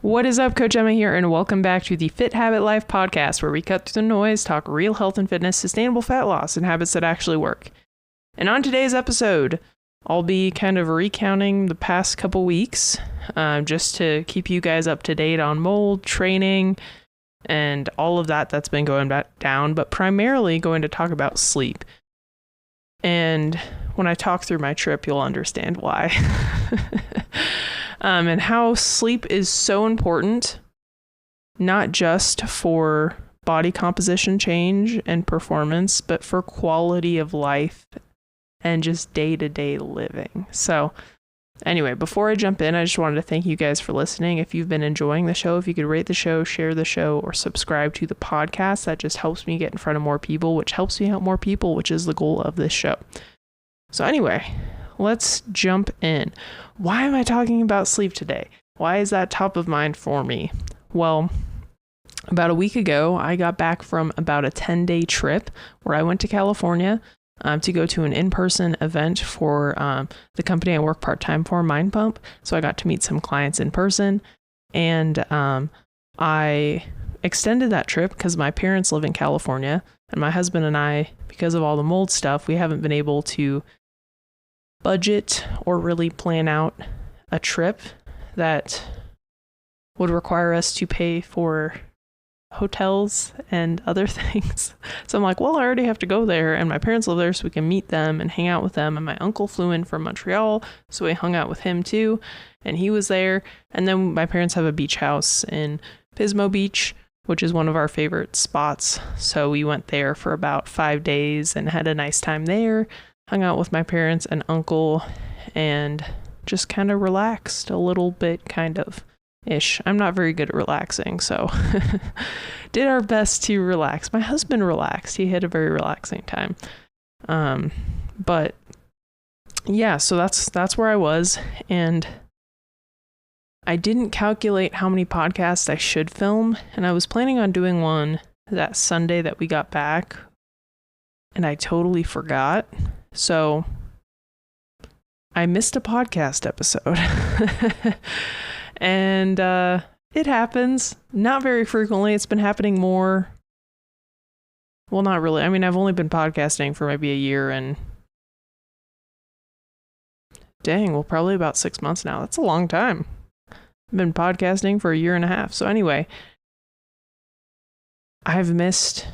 What is up, Coach Emma here, and welcome back to the Fit Habit Life podcast, where we cut through the noise, talk real health and fitness, sustainable fat loss, and habits that actually work. And on today's episode, I'll be kind of recounting the past couple weeks, just to keep you guys up to date on mold, training, and all of that that's been going back down, but primarily going to talk about sleep. And when I talk through my trip, you'll understand why. And how sleep is so important, not just for body composition change and performance, but for quality of life and just day-to-day living. So anyway, before I jump in, I just wanted to thank you guys for listening. If you've been enjoying the show, if you could rate the show, share the show, or subscribe to the podcast, that just helps me get in front of more people, which helps me help more people, which is the goal of this show. So anyway, let's jump in. Why am I talking about sleep today? Why is that top of mind for me? Well, about a week ago, I got back from about a 10-day trip where I went to California to go to an in-person event for the company I work part-time for, Mind Pump. So I got to meet some clients in person, and I extended that trip because my parents live in California, and my husband and I, because of all the mold stuff, we haven't been able to budget or really plan out a trip that would require us to pay for hotels and other things. So I'm like, well, I already have to go there, and my parents live there, so we can meet them and hang out with them. And my uncle flew in from Montreal, so we hung out with him too, and he was there. And then my parents have a beach house in Pismo Beach, which is one of our favorite spots. So we went there for about 5 days and had a nice time there, hung out with my parents and uncle, and just kind of relaxed a little bit, kind of ish. I'm not very good at relaxing, so did our best to relax. My husband relaxed. He had a very relaxing time. But yeah, so that's where I was, and I didn't calculate how many podcasts I should film, and I was planning on doing one that Sunday that we got back, and I totally forgot. So I missed a podcast episode. And it happens. Not very frequently. It's been happening more. Well, not really. I mean, I've only been podcasting for maybe a year and probably about 6 months now. That's a long time. I've been podcasting for a year and a half. So anyway, I've missed,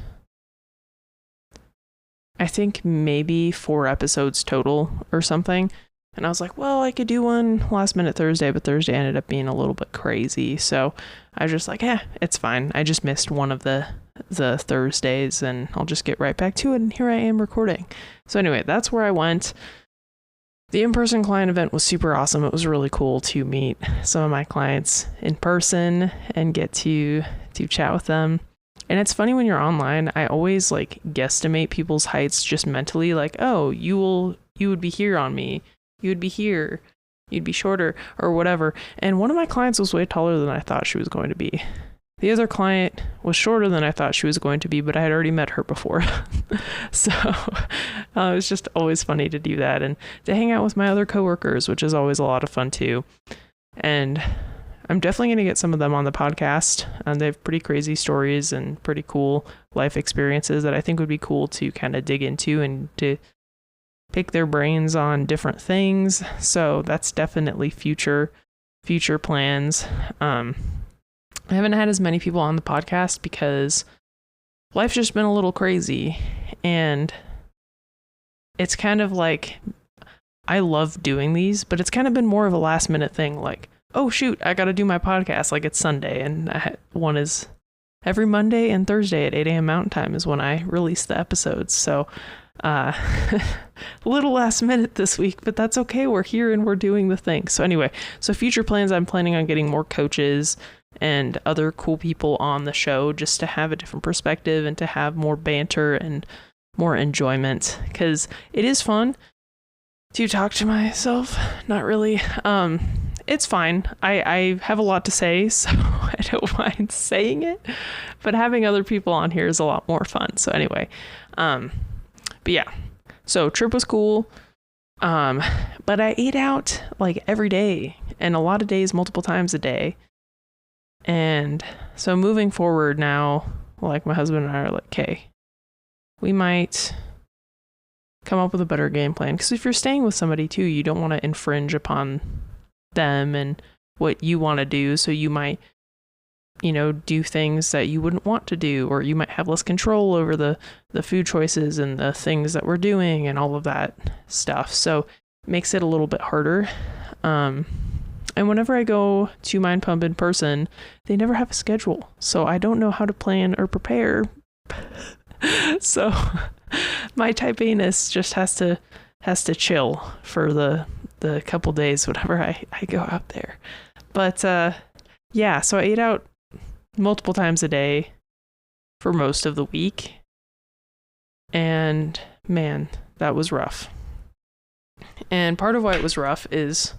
I think, maybe 4 episodes total or something. And I was like, well, I could do one last minute Thursday, but Thursday ended up being a little bit crazy. So I was just like, it's fine. I just missed one of the Thursdays, and I'll just get right back to it. And here I am recording. So anyway, that's where I went. The in-person client event was super awesome. It was really cool to meet some of my clients in person and get to chat with them. And it's funny when you're online, I always like guesstimate people's heights just mentally, like, oh, you would be here on me. You would be here, you'd be shorter, or whatever. And one of my clients was way taller than I thought she was going to be. The other client was shorter than I thought she was going to be, but I had already met her before. So it was just always funny to do that and to hang out with my other coworkers, which is always a lot of fun too. And I'm definitely going to get some of them on the podcast. And they have pretty crazy stories and pretty cool life experiences that I think would be cool to kind of dig into and to pick their brains on different things. So that's definitely future plans. I haven't had as many people on the podcast because life's just been a little crazy, and it's kind of like, I love doing these, but it's kind of been more of a last minute thing. Like, oh shoot, I got to do my podcast. Like, it's Sunday, and one is every Monday and Thursday at 8 a.m. Mountain Time is when I release the episodes. So a little last minute this week, but that's okay. We're here and we're doing the thing. So anyway, so future plans, I'm planning on getting more coaches and other cool people on the show just to have a different perspective and to have more banter and more enjoyment, because it is fun to talk to myself. Not really. It's fine. I have a lot to say, so I don't mind saying it, but having other people on here is a lot more fun. So anyway, but yeah, so trip was cool. But I ate out like every day, and a lot of days, multiple times a day. And so moving forward now, like my husband and I are like, okay, we might come up with a better game plan. Because if you're staying with somebody too, you don't want to infringe upon them and what you want to do. So you might, do things that you wouldn't want to do, or you might have less control over the food choices and the things that we're doing and all of that stuff. So it makes it a little bit harder. And whenever I go to Mind Pump in person, they never have a schedule. So I don't know how to plan or prepare. So my type A-ness just has to chill for the couple days whenever I go out there. But yeah, so I ate out multiple times a day for most of the week. And man, that was rough. And part of why it was rough is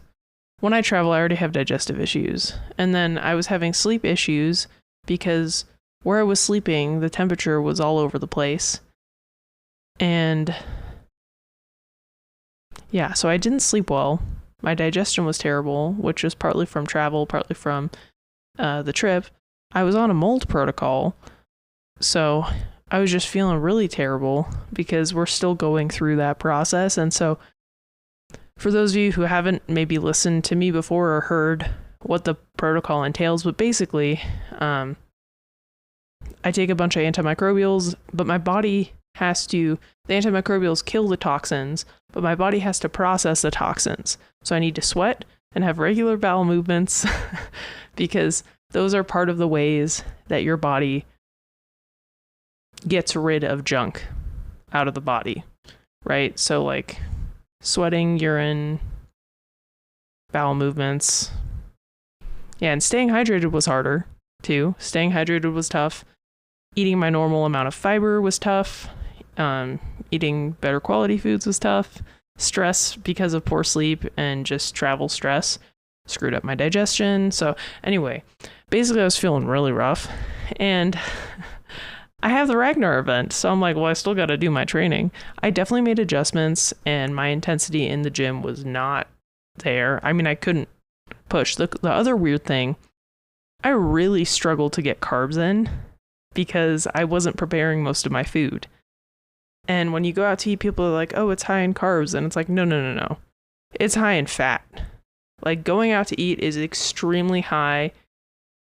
when I travel, I already have digestive issues. And then I was having sleep issues because where I was sleeping, the temperature was all over the place. And yeah, so I didn't sleep well. My digestion was terrible, which was partly from travel, partly from the trip. I was on a mold protocol, so I was just feeling really terrible because we're still going through that process. And so for those of you who haven't maybe listened to me before or heard what the protocol entails, but basically, I take a bunch of antimicrobials, but my body the antimicrobials kill the toxins, but my body has to process the toxins. So I need to sweat and have regular bowel movements because those are part of the ways that your body gets rid of junk out of the body, right? So like sweating, urine, bowel movements. Yeah, and staying hydrated was harder too. Staying hydrated was tough. Eating my normal amount of fiber was tough. Eating better quality foods was tough. Stress because of poor sleep and just travel stress screwed up my digestion. So anyway, basically I was feeling really rough. And I have the Ragnar event, so I'm like, well, I still got to do my training. I definitely made adjustments, and my intensity in the gym was not there. I mean, I couldn't push. The other weird thing, I really struggled to get carbs in because I wasn't preparing most of my food. And when you go out to eat, people are like, oh, it's high in carbs. And it's like, no. It's high in fat. Like going out to eat is extremely high.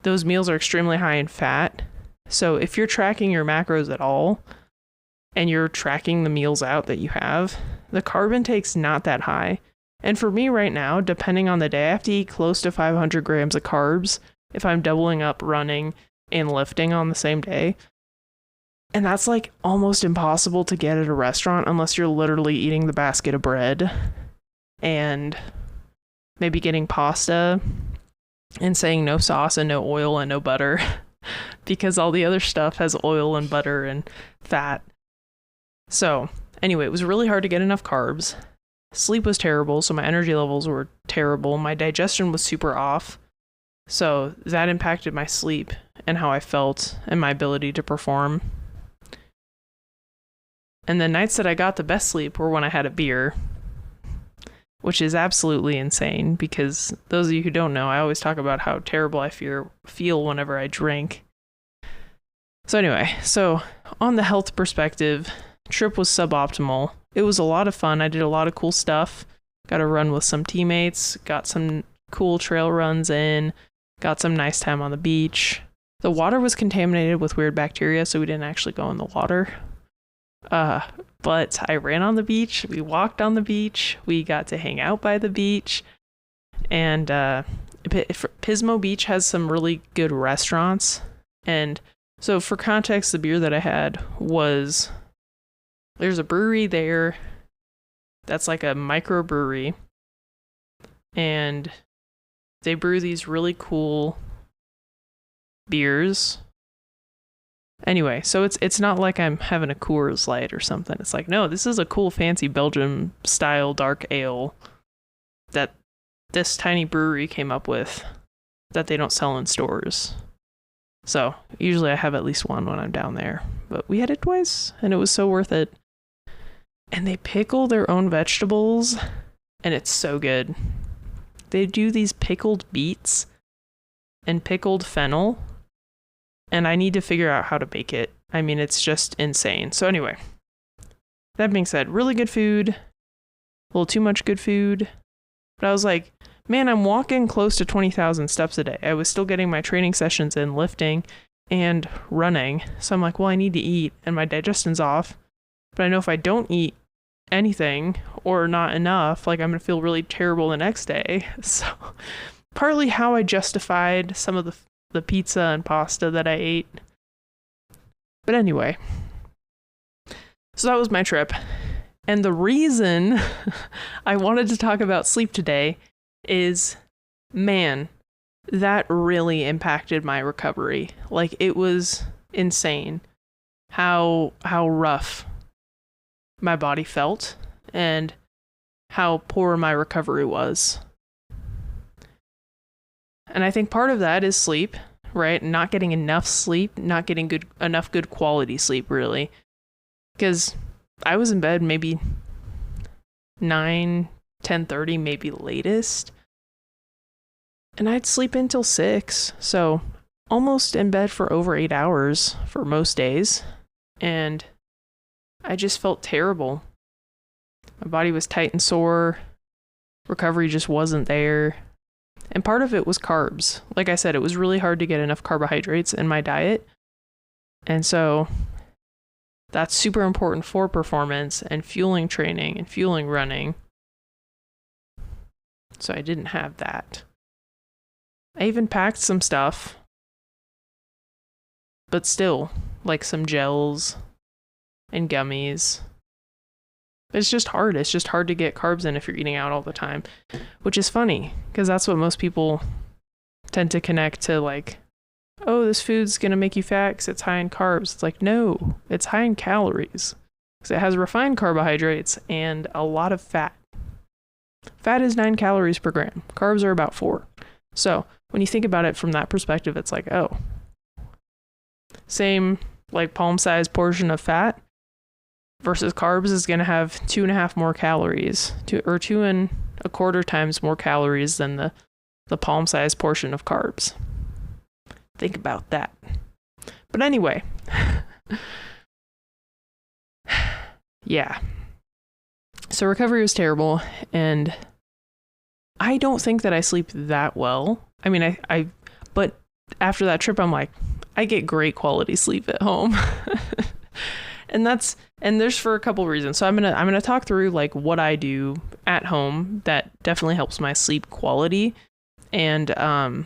Those meals are extremely high in fat. So if you're tracking your macros at all and you're tracking the meals out that you have, the carb intake's not that high. And for me right now, depending on the day, I have to eat close to 500 grams of carbs if I'm doubling up running and lifting on the same day. And that's like almost impossible to get at a restaurant unless you're literally eating the basket of bread and maybe getting pasta and saying no sauce and no oil and no butter. Because all the other stuff has oil and butter and fat. So anyway, it was really hard to get enough carbs. Sleep was terrible, so my energy levels were terrible. My digestion was super off. So that impacted my sleep and how I felt and my ability to perform. And the nights that I got the best sleep were when I had a beer, which is absolutely insane because those of you who don't know, I always talk about how terrible I feel whenever I drink. So anyway, so on the health perspective, trip was suboptimal. It was a lot of fun. I did a lot of cool stuff. Got to run with some teammates, got some cool trail runs in, got some nice time on the beach. The water was contaminated with weird bacteria, so we didn't actually go in the water. But I ran on the beach, we walked on the beach, we got to hang out by the beach, and Pismo Beach has some really good restaurants. And so for context, the beer that I had was, there's a brewery there that's like a microbrewery, and they brew these really cool beers. Anyway, so it's not like I'm having a Coors Light or something. It's like, no, this is a cool fancy Belgium style dark ale that this tiny brewery came up with that they don't sell in stores. So usually I have at least one when I'm down there, but we had it twice and it was so worth it. And they pickle their own vegetables and it's so good. They do these pickled beets and pickled fennel, and I need to figure out how to make it. I mean, it's just insane. So anyway, that being said, really good food, a little too much good food. But I was like, man, I'm walking close to 20,000 steps a day. I was still getting my training sessions in, lifting and running. So I'm like, well, I need to eat, and my digestion's off. But I know if I don't eat anything or not enough, like I'm going to feel really terrible the next day. So partly how I justified some of the pizza and pasta that I ate. But anyway, so that was my trip. And the reason I wanted to talk about sleep today is, man, that really impacted my recovery. Like, it was insane how rough my body felt and how poor my recovery was. And I think part of that is sleep, right? Not getting enough sleep, not getting enough good quality sleep, really. Because I was in bed maybe 10:30, maybe latest. And I'd sleep until 6. So almost in bed for over 8 hours for most days. And I just felt terrible. My body was tight and sore. Recovery just wasn't there. And part of it was carbs. Like I said, it was really hard to get enough carbohydrates in my diet. And so that's super important for performance and fueling training and fueling running. So I didn't have that. I even packed some stuff, but still, like some gels and gummies. It's just hard. It's just hard to get carbs in if you're eating out all the time, which is funny because that's what most people tend to connect to, like, oh, this food's going to make you fat because it's high in carbs. It's like, no, it's high in calories because it has refined carbohydrates and a lot of fat. Fat is 9 calories per gram. Carbs are about 4. So when you think about it from that perspective, it's like, oh, same like palm-sized portion of fat versus carbs is going to have 2.5 more calories, 2.25 times more calories than the palm-sized portion of carbs. Think about that. But anyway, yeah. So recovery was terrible, and I don't think that I sleep that well. I mean, but after that trip, I'm like, I get great quality sleep at home. And there's for a couple reasons. So I'm gonna talk through like what I do at home that definitely helps my sleep quality, and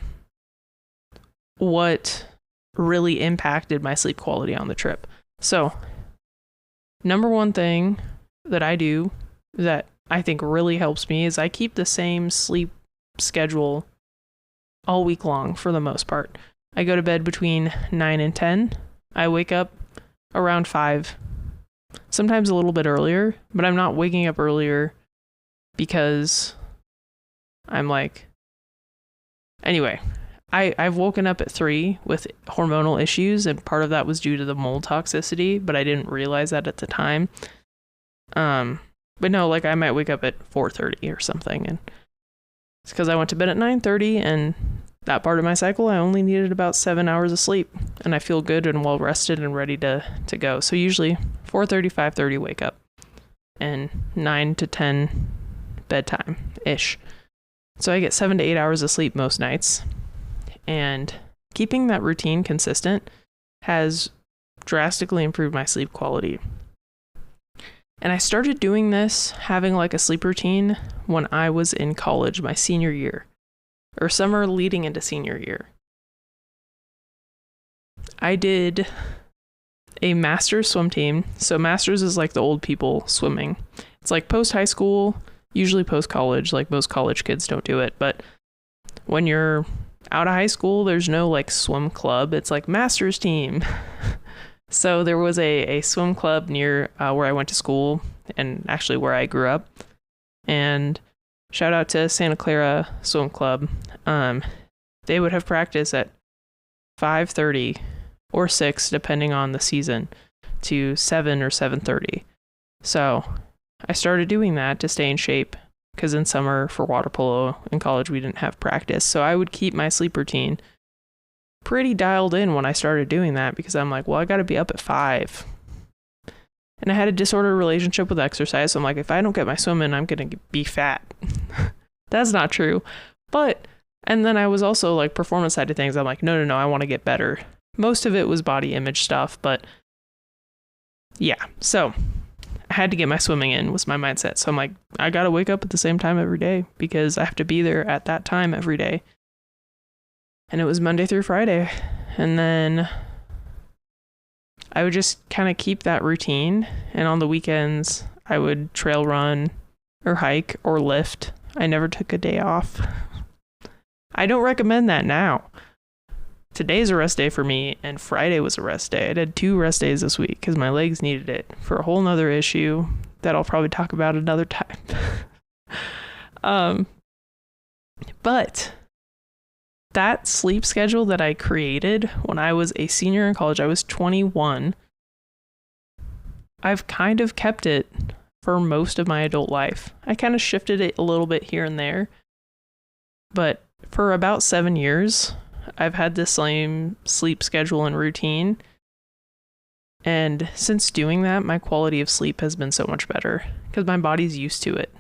what really impacted my sleep quality on the trip. So, number one thing that I do that I think really helps me is I keep the same sleep schedule all week long for the most part. I go to bed between 9 and 10. I wake up around 5, sometimes a little bit earlier, but I'm not waking up earlier because I'm like, anyway, I've woken up at 3 with hormonal issues, and part of that was due to the mold toxicity, but I didn't realize that at the time. But no, like I might wake up at 4:30 or something, and it's because I went to bed at 9:30, and that part of my cycle, I only needed about 7 hours of sleep, and I feel good and well rested and ready to go. So usually 4:30, 5:30 wake up, and 9 to 10 bedtime-ish. So I get 7 to 8 hours of sleep most nights. And keeping that routine consistent has drastically improved my sleep quality. And I started doing this, having like a sleep routine, when I was in college, my senior year, or summer leading into senior year. I did a master's swim team. So master's is like the old people swimming. It's like post high school, usually post college, like most college kids don't do it. But when you're out of high school, there's no like swim club. It's like master's team. So there was a swim club near where I went to school, and actually where I grew up. And shout out to Santa Clara Swim Club. They would have practice at 5:30 or 6, depending on the season, to 7 or 7:30. So I started doing that to stay in shape, because in summer for water polo in college we didn't have practice. So I would keep my sleep routine pretty dialed in when I started doing that, because I'm like, well, I got to be up at 5. And I had a disordered relationship with exercise. So I'm like, if I don't get my swim in, I'm going to be fat. That's not true. But, and then I was also like performance side of things. I'm like, no, I want to get better. Most of it was body image stuff, but yeah. So I had to get my swimming in was my mindset. So I'm like, I got to wake up at the same time every day because I have to be there at that time every day. And it was Monday through Friday. And then I would just kind of keep that routine. And on the weekends, I would trail run or hike or lift. I never took a day off. I don't recommend that now. Today's a rest day for me, and Friday was a rest day. I did 2 rest days this week because my legs needed it for a whole nother issue that I'll probably talk about another time. But that sleep schedule that I created when I was a senior in college, I was 21. I've kind of kept it for most of my adult life. I kind of shifted it a little bit here and there, but for about 7 years, I've had the same sleep schedule and routine. And since doing that, my quality of sleep has been so much better because my body's used to it.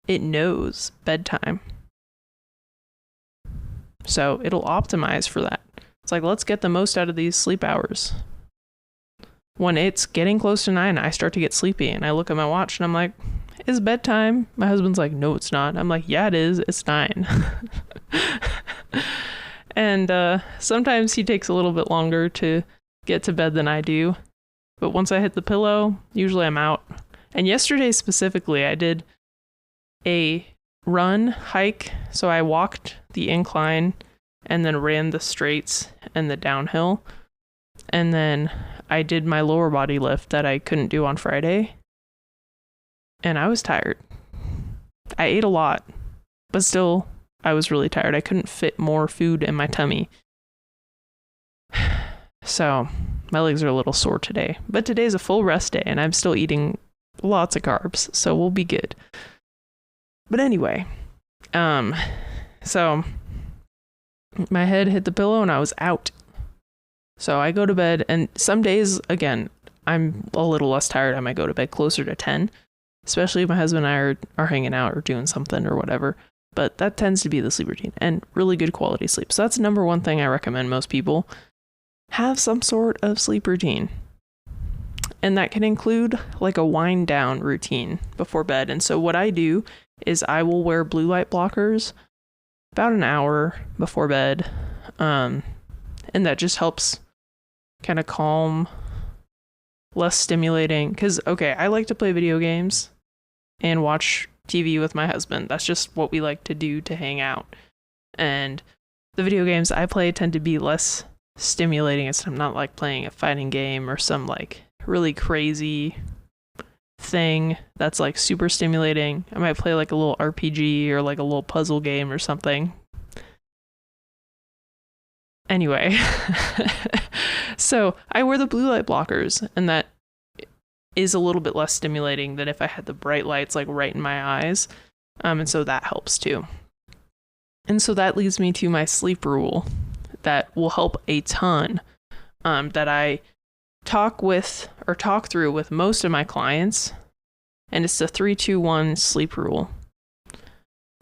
It knows bedtime. So it'll optimize for that. It's like, let's get the most out of these sleep hours. When it's getting close to 9, I start to get sleepy and I look at my watch and I'm like, it's bedtime. My husband's like, no, it's not. I'm like, yeah, it is. It's 9. And sometimes he takes a little bit longer to get to bed than I do. But once I hit the pillow, usually I'm out. And yesterday specifically, I did a run, hike. So I walked the incline and then ran the straights and the downhill. And then I did my lower body lift that I couldn't do on Friday. And I was tired. I ate a lot, but still, I was really tired. I couldn't fit more food in my tummy. So my legs are a little sore today. But today's a full rest day and I'm still eating lots of carbs. So we'll be good. But anyway, so my head hit the pillow and I was out. So I go to bed, and some days, again, I'm a little less tired. I might go to bed closer to 10, especially if my husband and I are hanging out or doing something or whatever. But that tends to be the sleep routine and really good quality sleep. So that's the number one thing I recommend most people have some sort of sleep routine. And that can include like a wind down routine before bed. And so what I do is I will wear blue light blockers about an hour before bed. And that just helps kind of calm, less stimulating. Because, okay, I like to play video games and watch TV with my husband. That's just what we like to do to hang out. And the video games I play tend to be less stimulating. I'm not like playing a fighting game or some like really crazy thing that's like super stimulating. I might play like a little RPG or like a little puzzle game or something. Anyway, so I wear the blue light blockers, and that is a little bit less stimulating than if I had the bright lights like right in my eyes. And so that helps too. And so that leads me to my sleep rule that will help a ton, that I talk through with most of my clients. And it's the 3-2-1 sleep rule.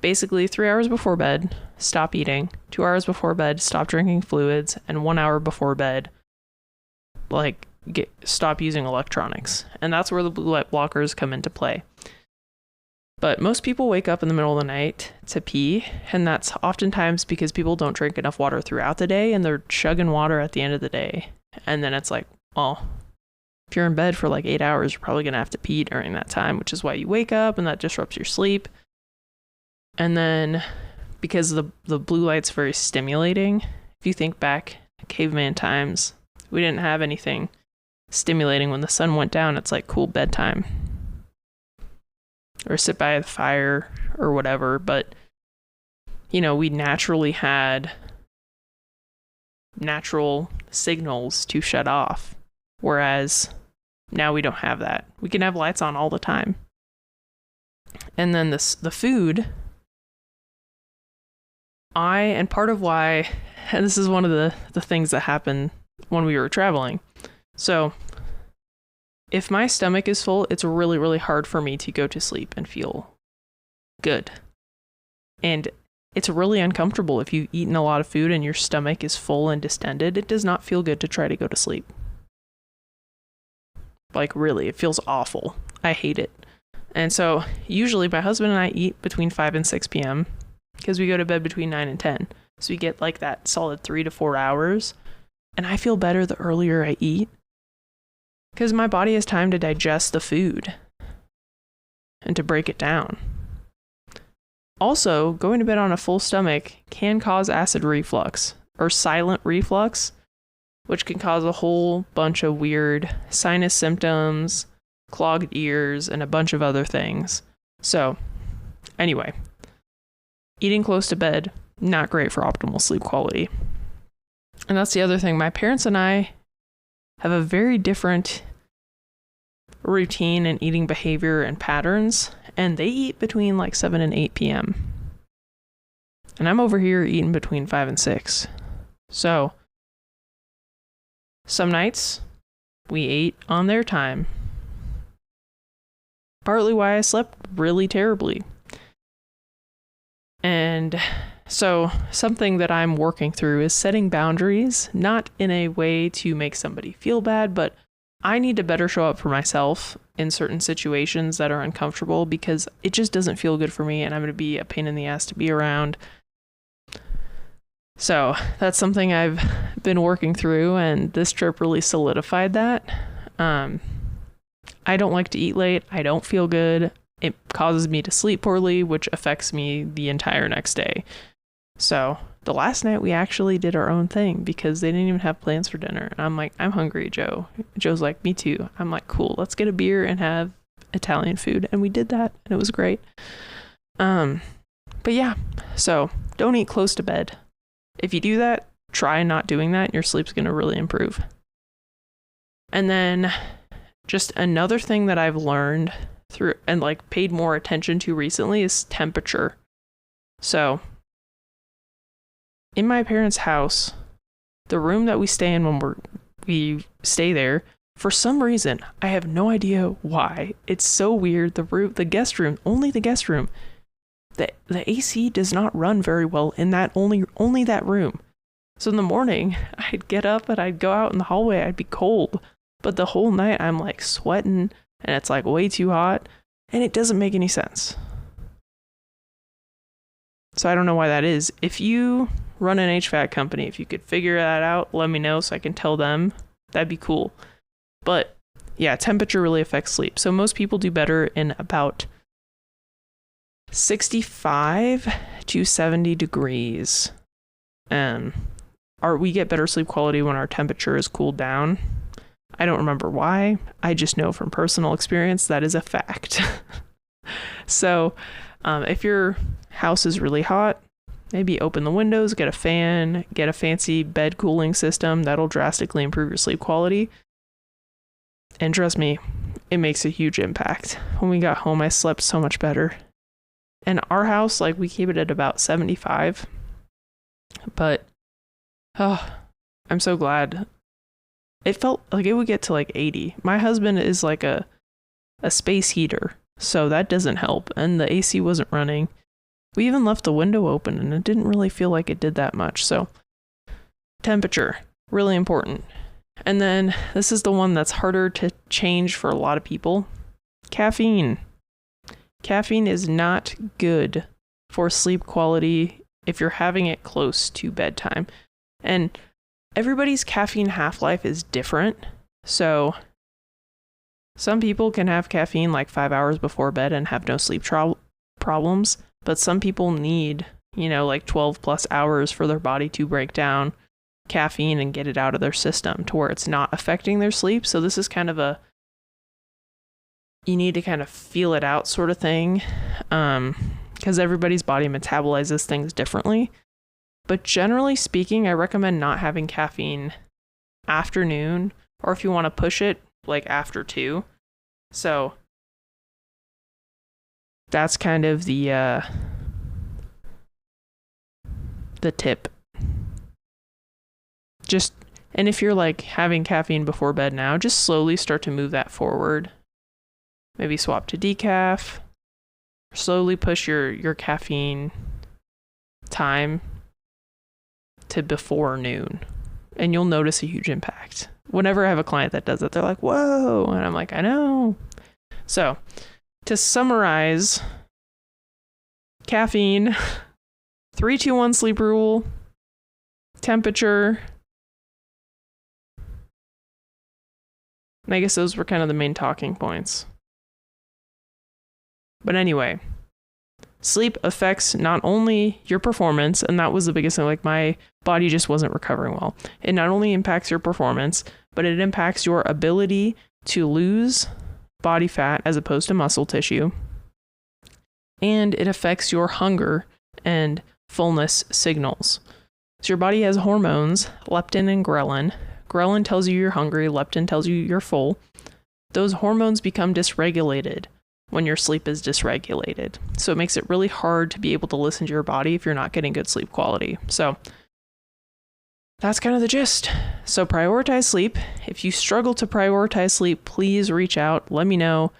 Basically, 3 hours before bed, stop eating. 2 hours before bed, stop drinking fluids. And 1 hour before bed, stop using electronics. And that's where the blue light blockers come into play. But most people wake up in the middle of the night to pee, and that's oftentimes because people don't drink enough water throughout the day, and they're chugging water at the end of the day. And then it's like, well, if you're in bed for like 8 hours, you're probably going to have to pee during that time, which is why you wake up, and that disrupts your sleep. And then because the blue light's very stimulating, if you think back caveman times, we didn't have anything stimulating. When the sun went down, it's like cool bedtime. Or sit by the fire or whatever. But, you know, we naturally had natural signals to shut off. Whereas now we don't have that. We can have lights on all the time. And then the food, and part of why and this is one of the things that happened when we were traveling. So if my stomach is full, it's really, really hard for me to go to sleep and feel good. And it's really uncomfortable if you've eaten a lot of food and your stomach is full and distended. It does not feel good to try to go to sleep. Like, really, it feels awful. I hate it. And so usually my husband and I eat between 5 and 6 p.m. because we go to bed between 9 and 10. So we get like that solid 3 to 4 hours. And I feel better the earlier I eat because my body has time to digest the food and to break it down. Also, going to bed on a full stomach can cause acid reflux or silent reflux, which can cause a whole bunch of weird sinus symptoms, clogged ears, and a bunch of other things. So, anyway, eating close to bed, not great for optimal sleep quality. And that's the other thing. My parents and I have a very different routine and eating behavior and patterns, and they eat between like 7 and 8 p.m. And I'm over here eating between 5 and 6. So, some nights we ate on their time. Partly why I slept really terribly. And so something that I'm working through is setting boundaries, not in a way to make somebody feel bad, but I need to better show up for myself in certain situations that are uncomfortable because it just doesn't feel good for me and I'm going to be a pain in the ass to be around. So that's something I've been working through, and this trip really solidified that. I don't like to eat late. I don't feel good. It causes me to sleep poorly, which affects me the entire next day. So the last night we actually did our own thing because they didn't even have plans for dinner. And I'm like, I'm hungry, Joe. Joe's like, me too. I'm like, cool, let's get a beer and have Italian food. And we did that and it was great. But yeah, so don't eat close to bed. If you do that, try not doing that and your sleep's going to really improve. And then just another thing that I've learned through and like paid more attention to recently is temperature. So in my parents' house, the room that we stay in when we stay there, for some reason, I have no idea why. It's so weird. The guest room, only the guest room, the AC does not run very well in that only that room. So in the morning, I'd get up and I'd go out in the hallway. I'd be cold, but the whole night I'm like sweating and it's like way too hot and it doesn't make any sense. So I don't know why that is. If you run an HVAC company, if you could figure that out, let me know so I can tell them. That'd be cool. But yeah, temperature really affects sleep. So most people do better in about 65 to 70 degrees. We get better sleep quality when our temperature is cooled down. I don't remember why. I just know from personal experience that is a fact. So if your house is really hot, maybe open the windows, get a fan, get a fancy bed cooling system. That'll drastically improve your sleep quality. And trust me, it makes a huge impact. When we got home, I slept so much better. And our house, like, we keep it at about 75. But, I'm so glad. It felt like it would get to like 80. My husband is like a space heater, so that doesn't help. And the AC wasn't running. We even left the window open and it didn't really feel like it did that much. So temperature, really important. And then this is the one that's harder to change for a lot of people. Caffeine. Caffeine is not good for sleep quality if you're having it close to bedtime. And everybody's caffeine half-life is different. So some people can have caffeine like 5 hours before bed and have no sleep problems. But some people need, like 12 plus hours for their body to break down caffeine and get it out of their system to where it's not affecting their sleep. So this is kind of you need to kind of feel it out sort of thing. Because everybody's body metabolizes things differently. But generally speaking, I recommend not having caffeine afternoon, or if you want to push it, like after 2. So that's kind of the tip. And if you're like having caffeine before bed now, just slowly start to move that forward. Maybe swap to decaf. Slowly push your caffeine time to before noon. And you'll notice a huge impact. Whenever I have a client that does it, they're like, whoa. And I'm like, I know. So to summarize, caffeine, 3-2-1 sleep rule, temperature. And I guess those were kind of the main talking points. But anyway, sleep affects not only your performance, and that was the biggest thing, like my body just wasn't recovering well. It not only impacts your performance, but it impacts your ability to lose body fat as opposed to muscle tissue. And it affects your hunger and fullness signals. So your body has hormones, leptin and ghrelin. Ghrelin tells you you're hungry, leptin tells you you're full. Those hormones become dysregulated when your sleep is dysregulated. So it makes it really hard to be able to listen to your body if you're not getting good sleep quality. So that's kind of the gist. So prioritize sleep. If you struggle to prioritize sleep, please reach out. Let me know.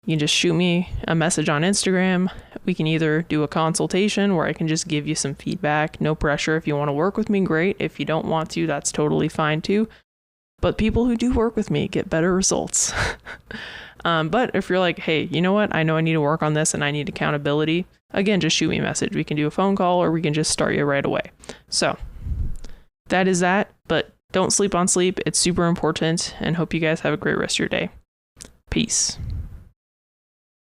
You can just shoot me a message on Instagram. We can either do a consultation where I can just give you some feedback. No pressure. If you want to work with me, great. If you don't want to, that's totally fine too. But people who do work with me get better results. But if you're like, hey, you know what? I know I need to work on this and I need accountability. Again, just shoot me a message. We can do a phone call or we can just start you right away. So that is that. But don't sleep on sleep. It's super important, and hope you guys have a great rest of your day. Peace.